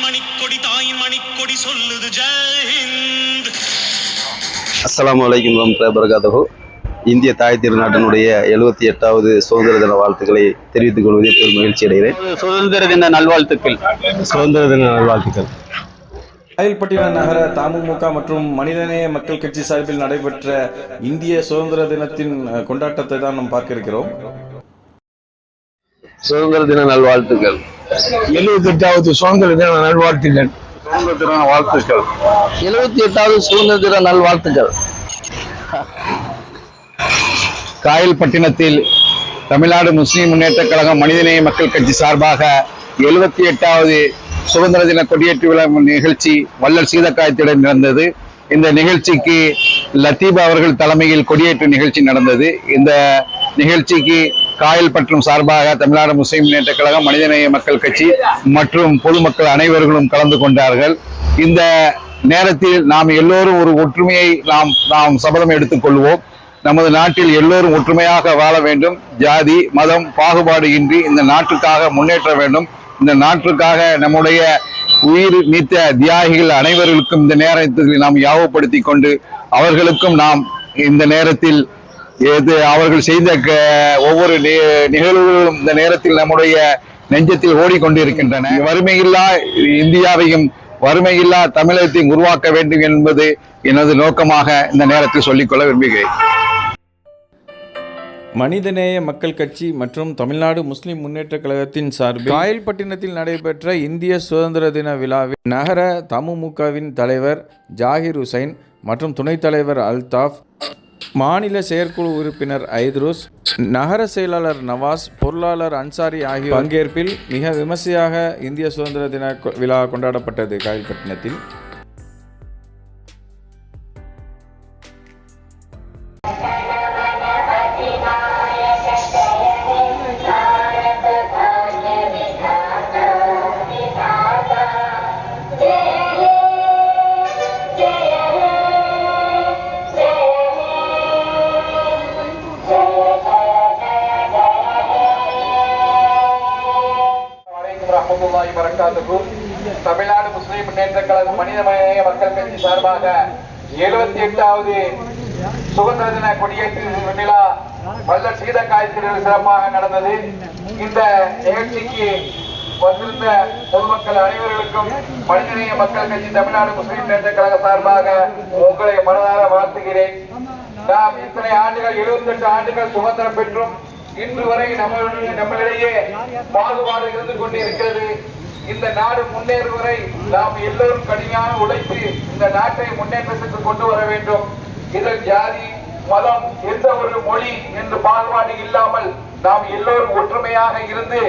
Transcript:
மணிக்கொடி தாயின் மணிக்கொடி சொல்லுது ஜெய் ஹிந்த். அஸ்ஸலாமு அலைக்கும் வரஹ்மத்துல்லாஹி வபரகாத்துஹு. இந்திய தாய் திருநாட்டினுடைய 78வது சுதந்திர தின வாழ்த்துக்களை தெரிவித்துக் கொள்வதில் பெரும் மகிழ்ச்சி அடைகிறேன். சுதந்திர தின நல்வாழ்த்துக்கள். சுதந்திர தின நல்வாழ்த்துக்கள். காயல்பட்டினம் நகர தமுமுக மற்றும் மனிதநேய மக்கள் கட்சி சார்பில் நடைபெற்ற இந்திய சுதந்திர தினத்தின் கொண்டாட்டத்தை தான் நாம் பார்க்க இருக்கிறோம். சுதந்திர தின நல்வாழ்த்துக்கள். 78வது சுதந்திர தின நல்வாழ்த்துக்கள். சுதந்திர தின வாழ்த்துக்கள். 78வது சுதந்திர தின நல்வாழ்த்துக்கள். காயல்பட்டினத்தில் தமிழ்நாடு முஸ்லிம் முன்னேற்ற கழகம் மனிதநேய மக்கள் கட்சி சார்பாக 78வது சுதந்திர தின கொடியேற்று விழா நிகழ்ச்சி வள்ளல் சீதக்காயத்துடன் நடந்தது. இந்த நிகழ்ச்சிக்கு லத்தீபா அவர்கள் தலைமையில் கொடியேற்று நிகழ்ச்சி நடந்தது. இந்த நிகழ்ச்சிக்கு காயல்பட்டினம் சார்பாக தமிழ்நாடு முஸ்லிம் முன்னேற்ற கழகம் மனிதநேய மக்கள் கட்சி மற்றும் பொதுமக்கள் அனைவர்களும் கலந்து கொண்டார்கள். இந்த நேரத்தில் நாம் எல்லோரும் ஒரு ஒற்றுமையை நாம் சபதம் எடுத்துக் கொள்வோம். நமது நாட்டில் எல்லோரும் ஒற்றுமையாக வாழ வேண்டும். ஜாதி மதம் பாகுபாடு இன்றி இந்த நாட்டுக்காக முன்னேற்ற வேண்டும். இந்த நாட்டுக்காக நம்முடைய உயிர் நீத்த தியாகிகள் அனைவர்களுக்கும் இந்த நேரத்தில் நாம் யாவப்படுத்தி கொண்டு அவர்களுக்கும் நாம் இந்த நேரத்தில் அவர்கள் செய்த ஒவ்வொரு நிகழ்வுகளும் இந்த நேரத்தில் நம்முடைய நெஞ்சத்தில் ஓடிக்கொண்டிருக்கின்றன. வறுமையில்லா இந்தியாவையும் வறுமையில்லா தமிழகத்தையும் உருவாக்க வேண்டும் என்பது எனது நோக்கமாக இந்த நேரத்தில் சொல்லிக்கொள்ள விரும்புகிறேன். மனிதநேய மக்கள் கட்சி மற்றும் தமிழ்நாடு முஸ்லிம் முன்னேற்ற கழகத்தின் சார்பில் காயல்பட்டினத்தில் நடைபெற்ற இந்திய சுதந்திர தின விழாவில் நகர தமுமுகவின் தலைவர் ஜாகிர் ஹுசைன் மற்றும் துணைத் தலைவர் அல்தாஃப், மாநில செயற்குழு உறுப்பினர் ஐத்ரூஸ், நகர செயலாளர் நவாஸ், பொருளாளர் அன்சாரி ஆகியோர் பங்கேற்பில் மிக விமர்சையாக இந்திய சுதந்திர தின விழா கொண்டாடப்பட்டது. காயல்பட்டினத்தில் தமிழ்நாடு முஸ்லிம் முன்னேற்ற கழகம் மனிதநேய மக்கள் கட்சி சார்பாக 78வது சுதந்திர தின கொடியேற்று விழா வள்ளல் சீதக்காயத்தில் சிறப்பாக நடந்தது. இந்த நிகழ்ச்சிக்கு வந்திருந்த பொதுமக்கள் அனைவர்களுக்கும் மனிதநேய மக்கள் கட்சி தமிழ்நாடு முஸ்லிம் முன்னேற்ற கழக சார்பாக உங்களை மனதார வாழ்த்துகிறேன். நாம் இத்தனை ஆண்டுகள் 78 ஆண்டுகள் சுதந்திரம் பெற்றும் இன்று வரை நம்மளிடையே பாகுபாடு இருந்து கொண்டிருக்கிறது. இந்த நாடு முன்னேறும் வரை நாம் எல்லோரும் கடுமையான உழைத்து இந்த நாட்டை முன்னேற்றத்துக்கு கொண்டு வர வேண்டும். இதில் ஜாதி மதம் எந்த ஒரு மொழி என்று பாகுபாடு இல்லாமல் நாம் எல்லோரும் ஒற்றுமையாக இருந்து